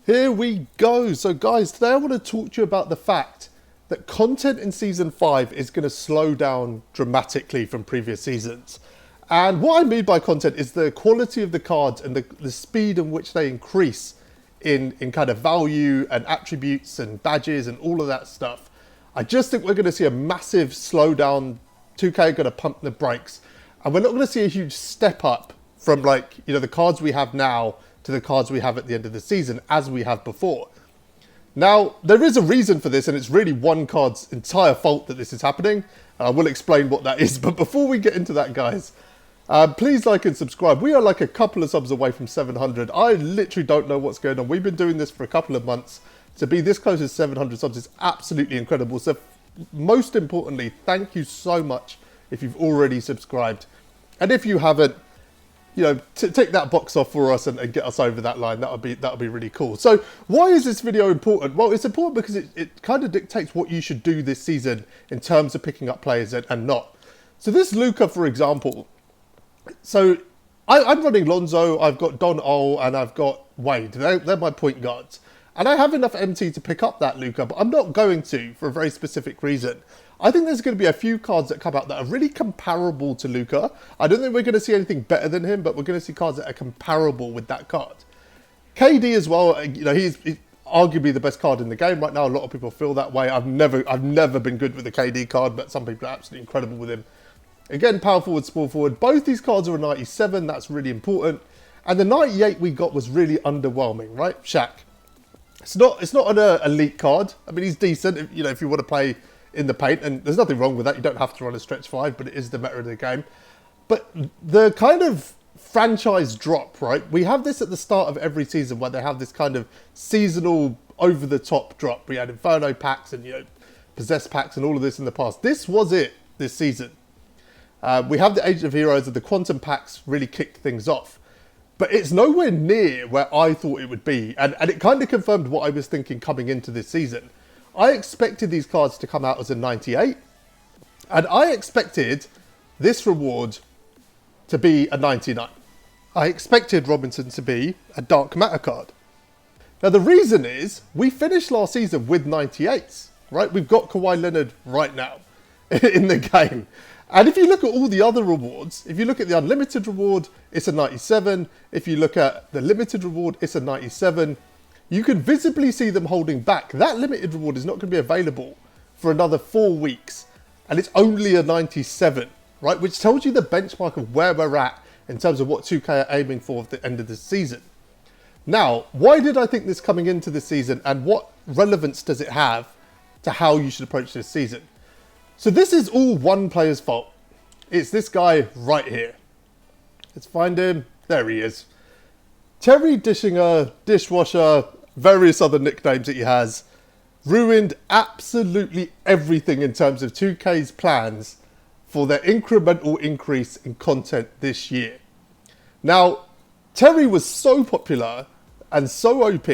Here we go. So guys, today I want to talk to you about the fact that content in Season 5 is going to slow down dramatically from previous seasons. And what I mean by content is the quality of the cards and the speed in which they increase in kind of value and attributes and badges and all of that stuff. I just think we're going to see a massive slowdown. 2K are going to pump the brakes. And we're not going to see a huge step up from the cards we have now to the cards we have at the end of the season as we have before. Now, there is a reason for this, and it's really one card's entire fault that this is happening. And I will explain what that is. But before we get into that, guys, please like and subscribe. We are like a couple of subs away from 700. I literally don't know what's going on. We've been doing this for a couple of months. To be this close to 700 subs is absolutely incredible. So most importantly, thank you so much if you've already subscribed. And if you haven't, take that box off for us and get us over that line. That'll be really cool. So why is this video important? Well, it's important because it kind of dictates what you should do this season in terms of picking up players and not. So this Luka, for example. So I'm running Lonzo, I've got Don Ol, and I've got Wade. They're my point guards. And I have enough MT to pick up that Luka, but I'm not going to for a very specific reason. I think there's going to be a few cards that come out that are really comparable to Luka. I don't think we're going to see anything better than him, but we're going to see cards that are comparable with that card. KD as well, he's arguably the best card in the game right now. A lot of people feel that way. I've never been good with the KD card, but some people are absolutely incredible with him. Again, power forward, small forward. Both these cards are a 97. That's really important. And the 98 we got was really underwhelming, right? Shaq. It's not an elite card. I mean, he's decent, if you want to play in the paint, and there's nothing wrong with that. You don't have to run a stretch 5, but it is the meta of the game. But the kind of franchise drop, right? We have this at the start of every season where they have this kind of seasonal over-the-top drop. We had Inferno packs and, Possess packs and all of this in the past. This was it this season. We have the Age of Heroes and the Quantum packs really kicked things off. But it's nowhere near where I thought it would be. And it kind of confirmed what I was thinking coming into this season. I expected these cards to come out as a 98. And I expected this reward to be a 99. I expected Robinson to be a Dark Matter card. Now the reason is, we finished last season with 98s, right? We've got Kawhi Leonard right now in the game. And if you look at all the other rewards, if you look at the unlimited reward, it's a 97. If you look at the limited reward, it's a 97. You can visibly see them holding back. That limited reward is not going to be available for another 4 weeks. And it's only a 97, right? Which tells you the benchmark of where we're at in terms of what 2K are aiming for at the end of the season. Now, why did I think this coming into this season, and what relevance does it have to how you should approach this season? So this is all one player's fault. It's this guy right here. Let's find him. There he is. Terry Dishinger, Dishwasher, various other nicknames that he has, ruined absolutely everything in terms of 2K's plans for their incremental increase in content this year. Now, Terry was so popular and so OP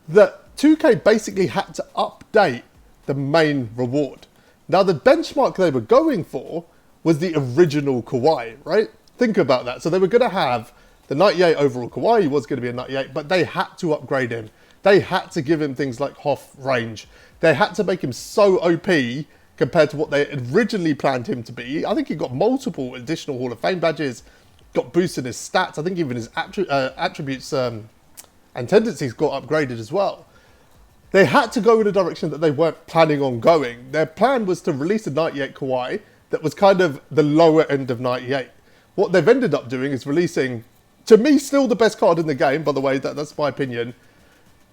that 2K basically had to update the main reward. Now, the benchmark they were going for was the original Kawhi, right? Think about that. So they were going to have the 98 overall Kawhi. He was going to be a 98, but they had to upgrade him. They had to give him things like Hoff range. They had to make him so OP compared to what they originally planned him to be. I think he got multiple additional Hall of Fame badges, got boosts in his stats. I think even his attributes and tendencies got upgraded as well. They had to go in a direction that they weren't planning on going. Their plan was to release a 98 Kawhi that was kind of the lower end of 98. What they've ended up doing is releasing, to me, still the best card in the game, by the way, that's my opinion,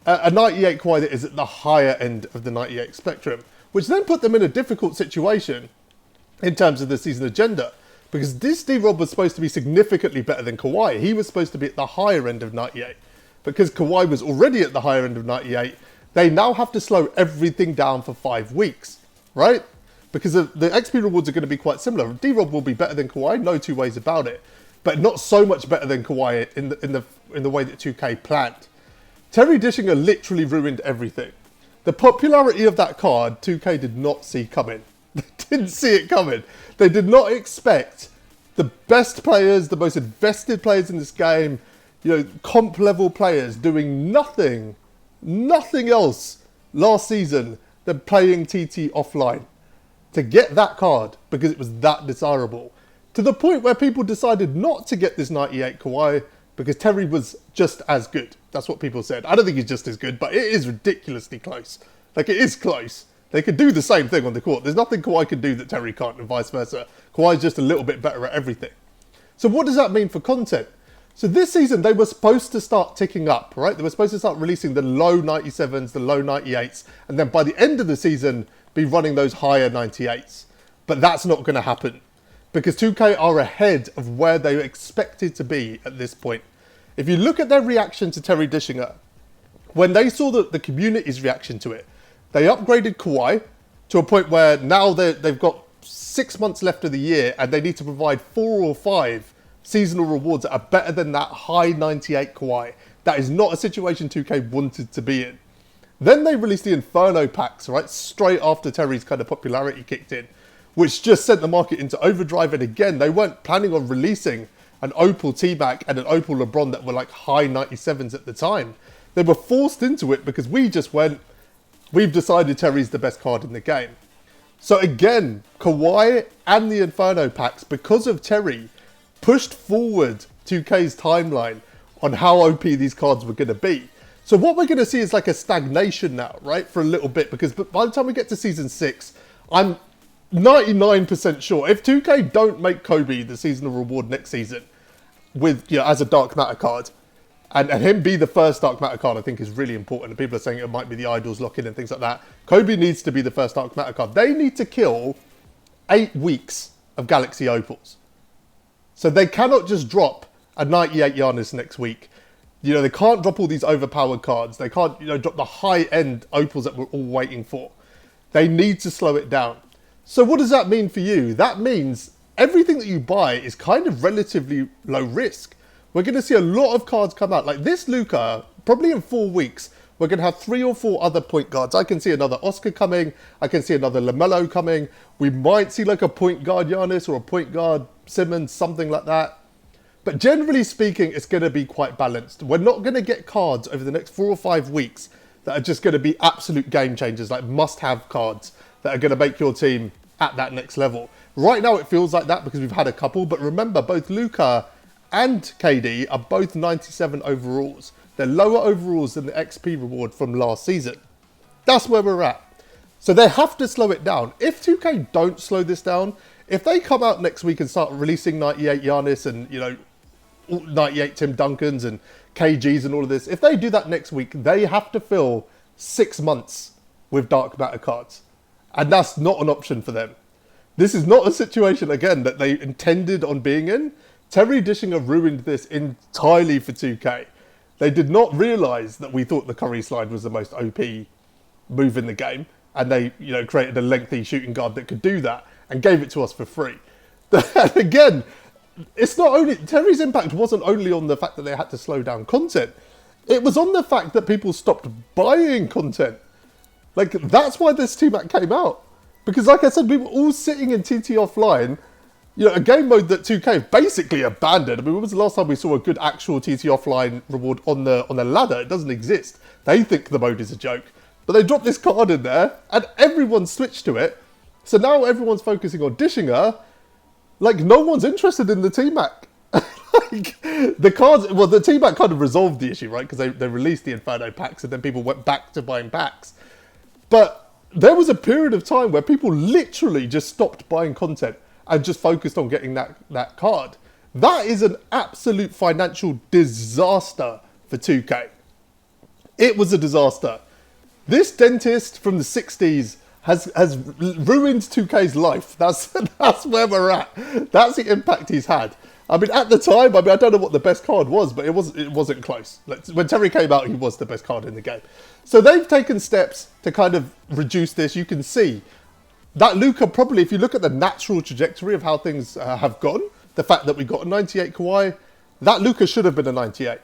a 98 Kawhi that is at the higher end of the 98 spectrum, which then put them in a difficult situation in terms of the season agenda, because this D-Rob was supposed to be significantly better than Kawhi. He was supposed to be at the higher end of 98. Because Kawhi was already at the higher end of 98, they now have to slow everything down for 5 weeks, right? Because the XP rewards are going to be quite similar. D-Rob will be better than Kawhi, no two ways about it, but not so much better than Kawhi in the way that 2K planned. Terry Dishinger literally ruined everything. The popularity of that card, 2K did not see coming. They didn't see it coming. They did not expect the best players, the most invested players in this game, comp level players doing nothing nothing else last season than playing TT offline to get that card because it was that desirable. To the point where people decided not to get this 98 Kawhi because Terry was just as good. That's what people said. I don't think he's just as good, but it is ridiculously close. Like, it is close. They could do the same thing on the court. There's nothing Kawhi can do that Terry can't, and vice versa. Kawhi's just a little bit better at everything. So what does that mean for content? So this season, they were supposed to start ticking up, right? They were supposed to start releasing the low 97s, the low 98s, and then by the end of the season, be running those higher 98s. But that's not going to happen because 2K are ahead of where they were expected to be at this point. If you look at their reaction to Terry Dishinger, when they saw the community's reaction to it, they upgraded Kawhi to a point where now they've got 6 months left of the year and they need to provide 4 or 5 seasonal rewards that are better than that high 98 Kawhi. That is not a situation 2K wanted to be in. Then they released the Inferno packs, right, straight after Terry's kind of popularity kicked in, which just sent the market into overdrive. And again, they weren't planning on releasing an Opal T-Mac and an Opal LeBron that were like high 97s at the time. They were forced into it because we just went, we've decided Terry's the best card in the game. So again, Kawhi and the Inferno packs, because of Terry, pushed forward 2K's timeline on how OP these cards were going to be. So what we're going to see is like a stagnation now, right, for a little bit, because by the time we get to Season 6, I'm 99% sure if 2K don't make Kobe the seasonal reward next season with, you know, as a Dark Matter card, and him be the first Dark Matter card, I think is really important. And people are saying it might be the Idols lock-in and things like that. Kobe needs to be the first Dark Matter card. They need to kill 8 weeks of Galaxy Opals. So they cannot just drop a 98 Giannis next week. You know, they can't drop all these overpowered cards. They can't, you know, drop the high-end Opals that we're all waiting for. They need to slow it down. So what does that mean for you? That means everything that you buy is kind of relatively low risk. We're going to see a lot of cards come out. Like this Luka, probably in 4 weeks, we're going to have 3 or 4 other point guards. I can see another Oscar coming. I can see another LaMelo coming. We might see like a point guard Giannis or a point guard Simmons, something like that. But generally speaking, it's going to be quite balanced. We're not going to get cards over the next 4 or 5 weeks that are just going to be absolute game changers, like must-have cards that are going to make your team at that next level. Right now, it feels like that because we've had a couple. But remember, both Luka and KD are both 97 overalls. They're lower overalls than the XP reward from last season. That's where we're at. So they have to slow it down. If 2K don't slow this down, if they come out next week and start releasing 98 Giannis and, you know, 98 Tim Duncans and KGs and all of this, if they do that next week, they have to fill 6 months with Dark Matter cards. And that's not an option for them. This is not a situation, again, that they intended on being in. Terry Dishinger ruined this entirely for 2K. They did not realise that we thought the Curry slide was the most OP move in the game. And they, you know, created a lengthy shooting guard that could do that and gave it to us for free. And again, it's not only... Terry's impact wasn't only on the fact that they had to slow down content. It was on the fact that people stopped buying content. Like, that's why this T-Mac came out. Because like I said, we were all sitting in TT offline, you know, a game mode that 2K basically abandoned. I mean, when was the last time we saw a good actual TT offline reward on the ladder? It doesn't exist. They think the mode is a joke. But they dropped this card in there, and everyone switched to it. So now everyone's focusing on Dishinger. Like, no one's interested in the T-Mac. Like, the cards... Well, the T-Mac kind of resolved the issue, right? Because they released the Inferno packs, and then people went back to buying packs. But there was a period of time where people literally just stopped buying content and just focused on getting that card. That is an absolute financial disaster for 2K. It was a disaster. This dentist from the 60s has ruined 2K's life. That's where we're at. That's the impact he's had. I mean, at the time, I don't know what the best card was, but it wasn't close. Like, when Terry came out, he was the best card in the game. So they've taken steps to kind of reduce this. You can see that Luka probably, if you look at the natural trajectory of how things have gone, the fact that we got a 98 Kawhi, that Luka should have been a 98.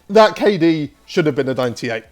That KD should have been a 98.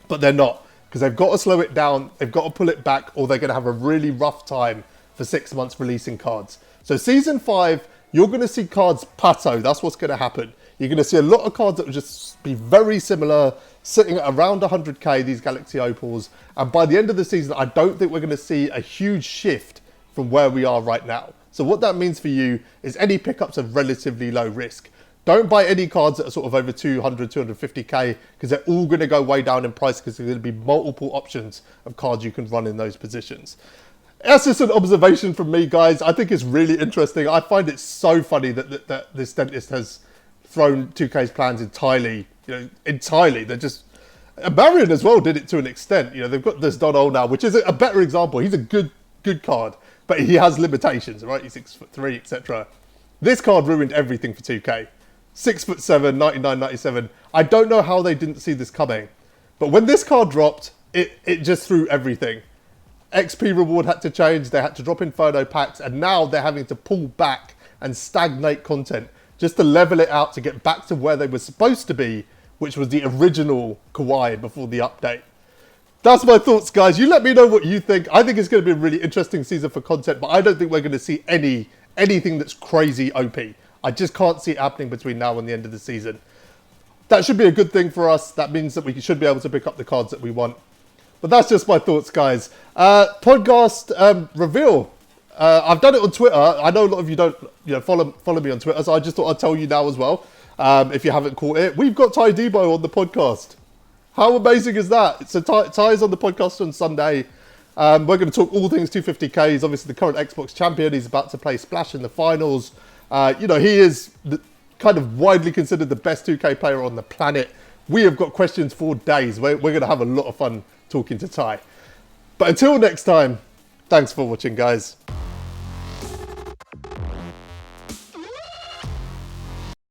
But they're not, because they've got to slow it down, they've got to pull it back, or they're going to have a really rough time for 6 months releasing cards. So Season 5, you're going to see cards plateau. That's what's going to happen. You're going to see a lot of cards that will just be very similar, sitting at around 100k, these Galaxy Opals. And by the end of the season, I don't think we're going to see a huge shift from where we are right now. So what that means for you is any pickups are relatively low risk. Don't buy any cards that are sort of over 200, 250k, because they're all going to go way down in price because there's going to be multiple options of cards you can run in those positions. That's just an observation from me, guys. I think it's really interesting. I find it so funny that this dentist has thrown 2K's plans entirely, entirely. They're just... Marion as well did it to an extent. They've got this Donald now, which is a better example. He's a good card, but he has limitations, right? He's 6'3", etc. This card ruined everything for 2K. 6'7", 99.97. I don't know how they didn't see this coming, but when this card dropped, it just threw everything. XP reward had to change. They had to drop Inferno packs, and now they're having to pull back and stagnate content just to level it out to get back to where they were supposed to be, which was the original Kawhi before the update. That's my thoughts, guys. You let me know what you think. I think it's going to be a really interesting season for content, but I don't think we're going to see anything that's crazy OP. I just can't see it happening between now and the end of the season. That should be a good thing for us. That means that we should be able to pick up the cards that we want. But that's just my thoughts, guys. Podcast reveal. I've done it on Twitter. I know a lot of you don't follow me on Twitter, so I just thought I'd tell you now as well, if you haven't caught it. We've got Ty Debo on the podcast. How amazing is that? So Ty's on the podcast on Sunday. We're going to talk all things 250k. He's obviously the current Xbox champion. He's about to play Splash in the finals. He is kind of widely considered the best 2K player on the planet. We have got questions for days. We're going to have a lot of fun talking to Ty. But until next time, thanks for watching, guys.